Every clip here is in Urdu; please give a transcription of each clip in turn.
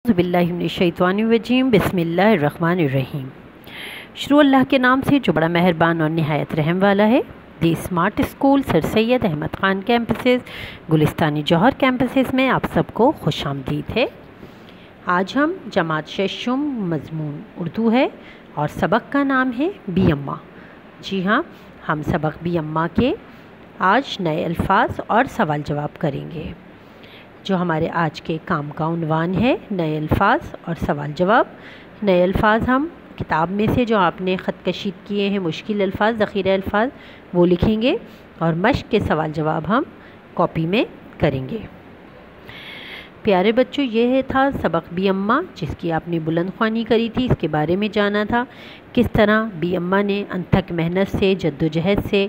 اعوذ باللہ من الشیطان الرجیم بسم اللہ الرحمن الرحیم۔ شروع اللہ کے نام سے جو بڑا مہربان اور نہایت رحم والا ہے۔ دی اسمارٹ اسکول سر سید احمد خان کیمپسز گلستانی جوہر کیمپسز میں آپ سب کو خوش آمدید ہے۔ آج ہم جماعت ششم مضمون اردو ہے اور سبق کا نام ہے بی اماں۔ جی ہاں، ہم سبق بی اماں کے آج نئے الفاظ اور سوال جواب کریں گے۔ جو ہمارے آج کے کام کا عنوان ہے نئے الفاظ اور سوال جواب۔ نئے الفاظ ہم کتاب میں سے جو آپ نے خط کشید کیے ہیں مشکل الفاظ، ذخیرہ الفاظ، وہ لکھیں گے اور مشق کے سوال جواب ہم کاپی میں کریں گے۔ پیارے بچوں، یہ تھا سبق بی اماں جس کی آپ نے بلند خوانی کری تھی، اس کے بارے میں جانا تھا کس طرح بی اماں نے انتھک محنت سے، جدوجہد سے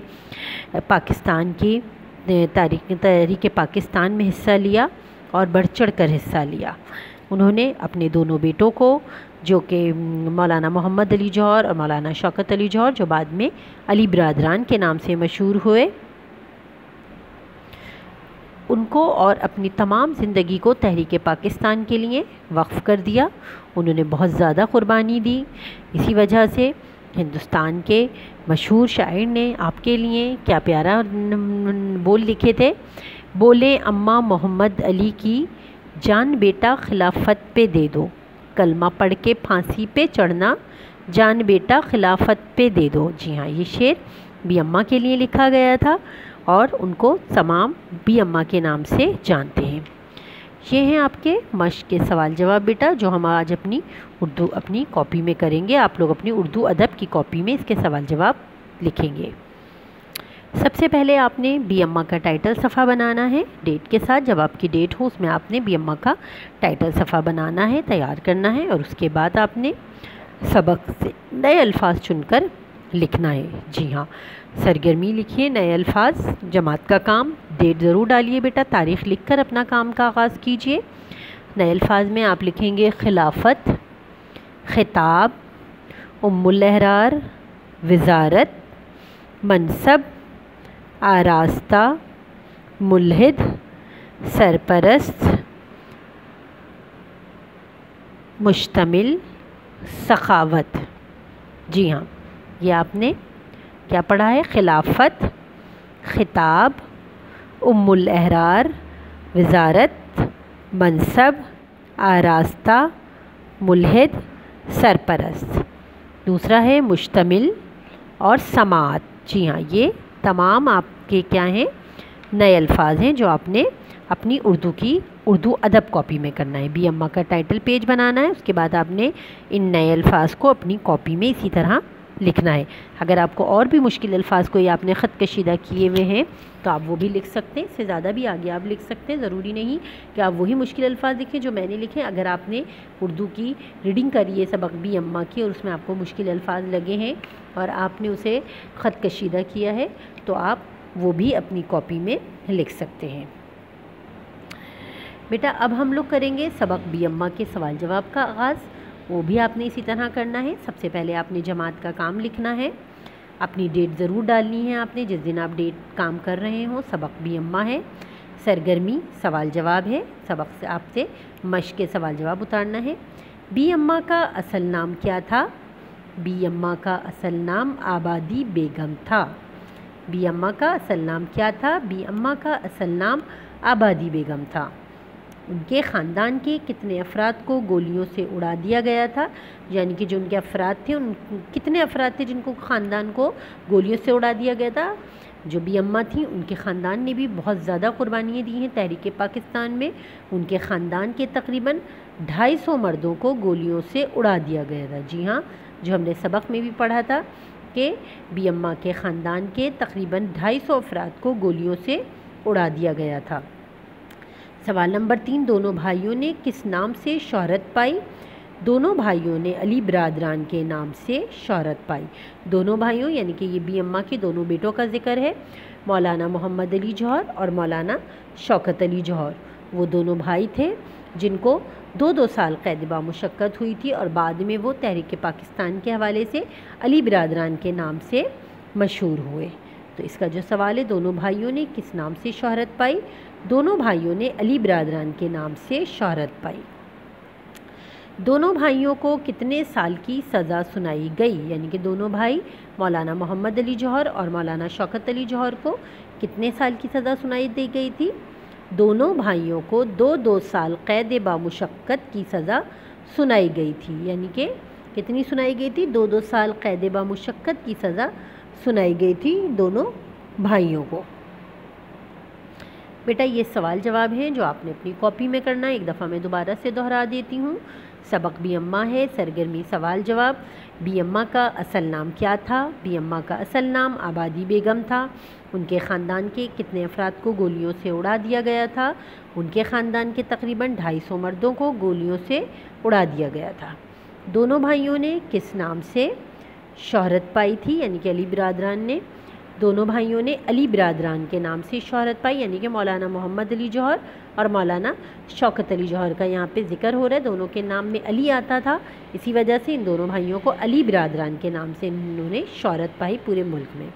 پاکستان کی تحریک پاکستان میں حصہ لیا اور بڑھ چڑھ کر حصہ لیا۔ انہوں نے اپنے دونوں بیٹوں کو جو کہ مولانا محمد علی جوہر اور مولانا شوکت علی جوہر، جو بعد میں علی برادران کے نام سے مشہور ہوئے، ان کو اور اپنی تمام زندگی کو تحریک پاکستان کے لیے وقف کر دیا۔ انہوں نے بہت زیادہ قربانی دی۔ اسی وجہ سے ہندوستان کے مشہور شاعر نے آپ کے لیے کیا پیارا بول لکھے تھے، بولے اماں محمد علی کی جان بیٹا خلافت پہ دے دو، کلمہ پڑھ کے پھانسی پہ چڑھنا جان بیٹا خلافت پہ دے دو۔ جی ہاں، یہ شعر بی اماں کے لیے لکھا گیا تھا اور ان کو تمام بی اماں کے نام سے جانتے ہیں۔ یہ ہیں آپ کے مشق کے سوال جواب بیٹا، جو ہم آج اپنی کاپی میں کریں گے۔ آپ لوگ اپنی اردو ادب کی کاپی میں اس کے سوال جواب لکھیں گے۔ سب سے پہلے آپ نے بی اماں کا ٹائٹل صفحہ بنانا ہے ڈیٹ کے ساتھ۔ جب آپ کی ڈیٹ ہو اس میں آپ نے بی اماں کا ٹائٹل صفحہ بنانا ہے، تیار کرنا ہے، اور اس کے بعد آپ نے سبق سے نئے الفاظ چن کر لکھنا ہے۔ جی ہاں، سرگرمی لکھیے، نئے الفاظ، جماعت کا کام، ڈیٹ ضرور ڈالیے بیٹا، تاریخ لکھ کر اپنا کام کا آغاز کیجیے۔ نئے الفاظ میں آپ لکھیں گے خلافت، خطاب، ام الاحرار، وزارت، منصب، آراستہ، ملحد، سرپرست، مشتمل، سخاوت۔ جی ہاں، یہ آپ نے کیا پڑھا ہے؟ خلافت، خطاب، ام الاحرار، وزارت، منصب، آراستہ، ملحد، سرپرست۔ دوسرا ہے مشتمل اور سماعت۔ جی ہاں، یہ تمام آپ کے کیا ہیں؟ نئے الفاظ ہیں جو آپ نے اپنی اردو ادب کاپی میں کرنا ہے۔ بی اماں کا ٹائٹل پیج بنانا ہے، اس کے بعد آپ نے ان نئے الفاظ کو اپنی کاپی میں اسی طرح لکھنا ہے۔ اگر آپ کو اور بھی مشکل الفاظ کوئی آپ نے خط کشیدہ کیے ہوئے ہیں تو آپ وہ بھی لکھ سکتے ہیں، اس سے زیادہ بھی آگے آپ لکھ سکتے ہیں۔ ضروری نہیں کہ آپ وہی مشکل الفاظ لکھیں جو میں نے لکھے۔ اگر آپ نے اردو کی ریڈنگ کری ہے سبق بی اماں کی اور اس میں آپ کو مشکل الفاظ لگے ہیں اور آپ نے اسے خط کشیدہ کیا ہے تو آپ وہ بھی اپنی کاپی میں لکھ سکتے ہیں۔ بیٹا اب ہم لوگ کریں گے سبق بی اماں کے سوال جواب کا آغاز، وہ بھی آپ نے اسی طرح کرنا ہے۔ سب سے پہلے آپ نے جماعت کا کام لکھنا ہے، اپنی ڈیٹ ضرور ڈالنی ہے آپ نے جس دن آپ ڈیٹ کام کر رہے ہوں۔ سبق بی اماں ہے، سرگرمی سوال جواب ہے، سبق سے آپ سے مشق کے سوال جواب اتارنا ہے۔ بی اماں کا اصل نام کیا تھا؟ بی اماں کا اصل نام آبادی بیگم تھا۔ بی اماں کا اصل نام کیا تھا؟ بی اماں کا اصل نام آبادی بیگم تھا۔ ان کے خاندان کے کتنے افراد کو گولیوں سے اڑا دیا گیا تھا؟ یعنی کہ جو ان کے افراد تھے، کتنے افراد تھے جن کو خاندان کو گولیوں سے اڑا دیا گیا تھا؟ جو بی اماں تھیں ان کے خاندان نے بھی بہت زیادہ قربانیاں دی ہیں تحریک پاکستان میں۔ ان کے خاندان کے تقریباً 250 مردوں کو گولیوں سے اڑا دیا گیا تھا۔ جی ہاں، جو ہم نے سبق میں بھی پڑھا تھا کہ بی اماں کے خاندان کے تقریباً 250 افراد کو گولیوں سے اڑا دیا گیا تھا۔ سوال نمبر 3، دونوں بھائیوں نے کس نام سے شہرت پائی؟ دونوں بھائیوں نے علی برادران کے نام سے شہرت پائی۔ دونوں بھائیوں یعنی کہ یہ بی اماں کے دونوں بیٹوں کا ذکر ہے، مولانا محمد علی جوہر اور مولانا شوکت علی جوہر۔ وہ دونوں بھائی تھے جن کو 2 سال قید بامشقت ہوئی تھی اور بعد میں وہ تحریک پاکستان کے حوالے سے علی برادران کے نام سے مشہور ہوئے۔ تو اس کا جو سوال ہے، دونوں بھائیوں نے کس نام سے شہرت پائی؟ دونوں بھائیوں نے علی برادران کے نام سے شہرت پائی۔ دونوں بھائیوں کو کتنے سال کی سزا سنائی گئی؟ یعنی کہ دونوں بھائی مولانا محمد علی جوہر اور مولانا شوکت علی جوہر کو کتنے سال کی سزا سنائی دی گئی تھی؟ دونوں بھائیوں کو 2 سال قید بامشقت کی سزا سنائی گئی تھی۔ یعنی کہ کتنی سنائی گئی تھی؟ 2 سال قید بامشقت کی سزا سنائی گئی تھی دونوں بھائیوں کو۔ بیٹا یہ سوال جواب ہیں جو آپ نے اپنی کاپی میں کرنا ہے۔ ایک دفعہ میں دوبارہ سے دہرا دیتی ہوں۔ سبق بی اماں ہے، سرگرمی سوال جواب۔ بی اماں کا اصل نام کیا تھا؟ بی اماں کا اصل نام آبادی بیگم تھا۔ ان کے خاندان کے کتنے افراد کو گولیوں سے اڑا دیا گیا تھا؟ ان کے خاندان کے تقریباً 250 مردوں کو گولیوں سے اڑا دیا گیا تھا۔ دونوں بھائیوں نے کس نام سے شہرت پائی تھی؟ یعنی کہ علی برادران نے، دونوں بھائیوں نے علی برادران کے نام سے شہرت پائی، یعنی کہ مولانا محمد علی جوہر اور مولانا شوکت علی جوہر کا یہاں پہ ذکر ہو رہا ہے۔ دونوں کے نام میں علی آتا تھا، اسی وجہ سے ان دونوں بھائیوں کو علی برادران کے نام سے انہوں نے شہرت پائی پورے ملک میں۔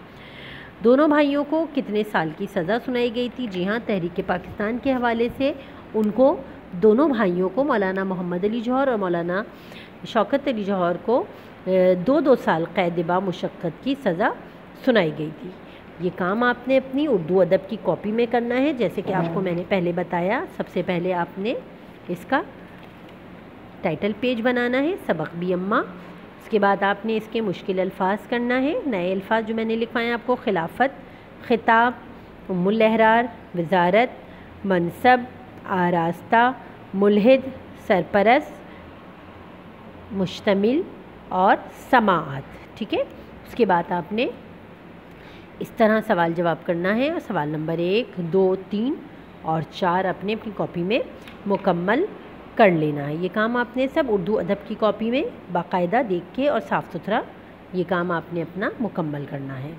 دونوں بھائیوں کو کتنے سال کی سزا سنائی گئی تھی؟ جی ہاں، تحریک پاکستان کے حوالے سے ان کو، دونوں بھائیوں کو، مولانا محمد علی جوہر اور مولانا شوکت علی جوہر کو 2 سال قید بامشقت کی سزا سنائی گئی تھی۔ یہ کام آپ نے اپنی اردو ادب کی کاپی میں کرنا ہے، جیسے کہ آپ کو میں نے پہلے بتایا۔ سب سے پہلے آپ نے اس کا ٹائٹل پیج بنانا ہے، سبق بی اماں۔ اس کے بعد آپ نے اس کے مشکل الفاظ کرنا ہے، نئے الفاظ جو میں نے لکھوائے ہیں آپ کو: خلافت، خطاب، ام الاحرار، وزارت، منصب، آراستہ، ملحد، سرپرست، مشتمل اور سماعت۔ ٹھیک ہے، اس کے بعد آپ نے اس طرح سوال جواب کرنا ہے، اور سوال نمبر 1، 2، 3 اور 4 اپنی کاپی میں مکمل کر لینا ہے۔ یہ کام آپ نے سب اردو ادب کی کاپی میں باقاعدہ دیکھ کے اور صاف ستھرا یہ کام آپ نے اپنا مکمل کرنا ہے۔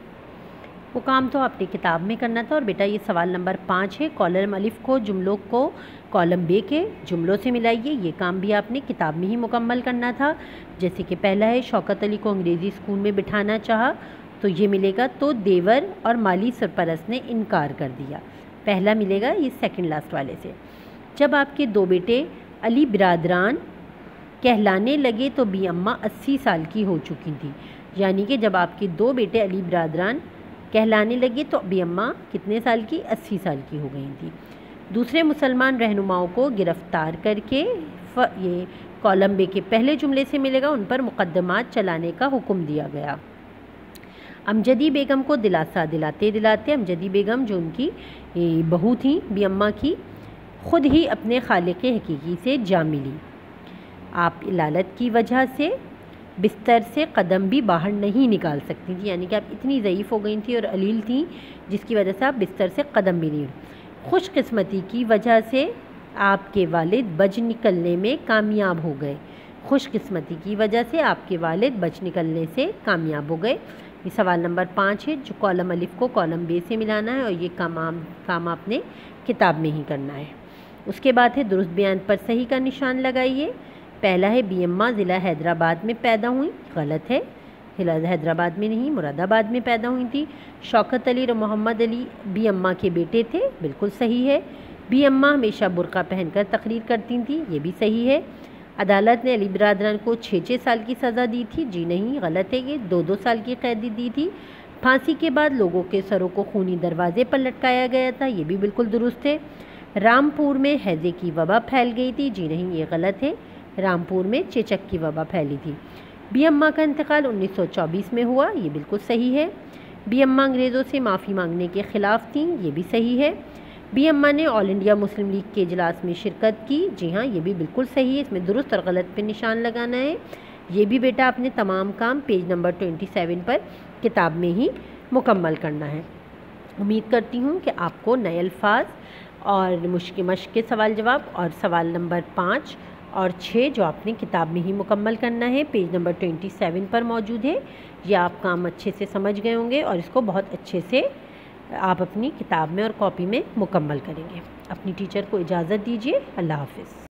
وہ کام تو آپ نے کتاب میں کرنا تھا۔ اور بیٹا یہ سوال نمبر 5 ہے، کالم الف کو جملوں کو کالم بے کے جملوں سے ملائیے۔ یہ کام بھی آپ نے کتاب میں ہی مکمل کرنا تھا۔ جیسے کہ پہلا ہے، شوکت علی کو انگریزی اسکول میں بٹھانا چاہا تو یہ ملے گا، تو دیور اور مالی سرپرست نے انکار کر دیا۔ پہلا ملے گا یہ سیکنڈ لاسٹ والے سے۔ جب آپ کے 2 بیٹے علی برادران کہلانے لگے تو بی اماں 80 سال کی ہو چکی تھی۔ یعنی کہ جب آپ کے 2 بیٹے علی برادران کہلانے لگے تو بی اماں کتنے سال کی؟ 80 سال کی ہو گئی تھی۔ دوسرے مسلمان رہنماؤں کو گرفتار کر کے، یہ کالم بے کے پہلے جملے سے ملے گا، ان پر مقدمات چلانے کا حکم دیا گیا۔ امجدی بیگم کو دلاسا دلاتے دلاتے امجدی بیگم جو ان کی بہو تھیں بی اماں کی، خود ہی اپنے خالق حقیقی سے جا ملی۔ آپ لالت کی وجہ سے بستر سے قدم بھی باہر نہیں نکال سکتی تھیں، یعنی کہ آپ اتنی ضعیف ہو گئی تھیں اور علیل تھیں جس کی وجہ سے آپ بستر سے قدم بھی نہیں۔ خوش قسمتی کی وجہ سے آپ کے والد بچ نکلنے میں کامیاب ہو گئے۔ خوش قسمتی کی وجہ سے آپ کے والد بچ نکلنے سے کامیاب ہو گئے۔ یہ سوال نمبر 5 ہے، جو کالم الف کو کالم بے سے ملانا ہے، اور یہ کام آپ نے کتاب میں ہی کرنا ہے۔ اس کے بعد ہے درست بیان پر صحیح کا نشان لگائیے۔ پہلا ہے، بی اماں ضلع حیدرآباد میں پیدا ہوئیں، غلط ہے، ضلع حیدرآباد میں نہیں، مراد آباد میں پیدا ہوئی تھی۔ شوکت علی اور محمد علی بی اماں کے بیٹے تھے، بالکل صحیح ہے۔ بی اماں ہمیشہ برقع پہن کر تقریر کرتی تھیں، یہ بھی صحیح ہے۔ عدالت نے علی برادران کو 6 سال کی سزا دی تھی، جی نہیں، غلط ہے، یہ 2 سال کی قید دی تھی۔ پھانسی کے بعد لوگوں کے سروں کو خونی دروازے پر لٹکایا گیا تھا، یہ بھی بالکل درست ہے۔ رامپور میں ہیضے کی وبا پھیل گئی تھی، جی نہیں، یہ غلط ہے، رامپور میں چیچک کی وبا پھیلی تھی۔ بی اماں کا انتقال 1924 میں ہوا، یہ بالکل صحیح ہے۔ بی اماں انگریزوں سے معافی مانگنے کے خلاف تھیں، یہ بھی صحیح ہے۔ بی اماں نے آل انڈیا مسلم لیگ کے اجلاس میں شرکت کی، جی ہاں، یہ بھی بالکل صحیح ہے۔ اس میں درست اور غلط پہ نشان لگانا ہے۔ یہ بھی بیٹا آپ نے تمام کام پیج نمبر 27 پر کتاب میں ہی مکمل کرنا ہے۔ امید کرتی ہوں کہ آپ کو نئے الفاظ اور مشق کے سوال جواب اور سوال نمبر 5 اور 6 جو آپ نے کتاب میں ہی مکمل کرنا ہے، پیج نمبر 27 پر موجود ہے، یہ آپ کام اچھے سے سمجھ گئے ہوں گے، اور اس کو بہت اچھے سے آپ اپنی کتاب میں اور کاپی میں مکمل کریں گے۔ اپنی ٹیچر کو اجازت دیجیے، اللہ حافظ۔